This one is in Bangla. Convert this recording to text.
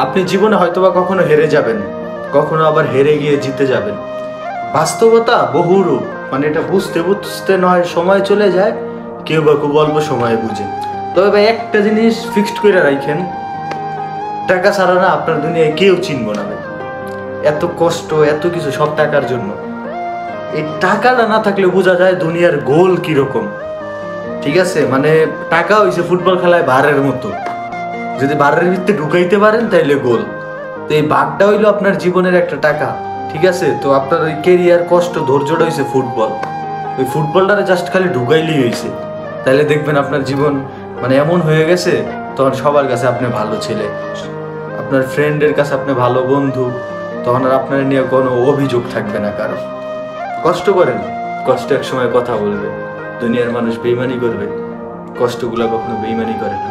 আপনি জীবনে হয়তোবা কখনো হেরে যাবেন, কখনো আবার হেরে গিয়ে জিতে যাবেন। বাস্তবতা বহুরূপ, মানে এটা বুঝতে বুঝতে নয় সময় চলে যায়, কেউ বা খুব অল্প সময়ে বুঝে। তবে ভাই একটা জিনিস ফিক্সড করে রাখেন, টাকা ছাড়া না আপনার দুনিয়ায় কেউ চিনব না ভাই। এত কষ্ট এত কিছু সব টাকার জন্য। এই টাকাটা না থাকলে বোঝা যায় দুনিয়ার গোল কিরকম। ঠিক আছে, মানে টাকা হইছে ফুটবল খেলায় বারের মতো, যদি বারের ভিতরে ঢুকাইতে পারেন তাইলে গোল। তো এই বারটা হইলো আপনার জীবনের একটা টাকা। ঠিক আছে, তো আপনার ওই কেরিয়ার কষ্ট ধৈর্যটা হইছে ফুটবল। ওই ফুটবলটারে জাস্ট খালি ঢুকাইলেই হইছে, তাইলে দেখবেন আপনার জীবন মানে এমন হয়ে গেছে, তখন সবার কাছে আপনি ভালো ছেলে, আপনার ফ্রেন্ডের কাছে আপনি ভালো বন্ধু, তখন আর আপনার নিয়ে কোনো অভিযোগ থাকবে না কারো। কষ্ট করেন, কষ্ট এক সময় কথা বলবে, দুনিয়ার মানুষ বেইমানি করবে, কষ্টগুলো কখনো বেইমানি করে না।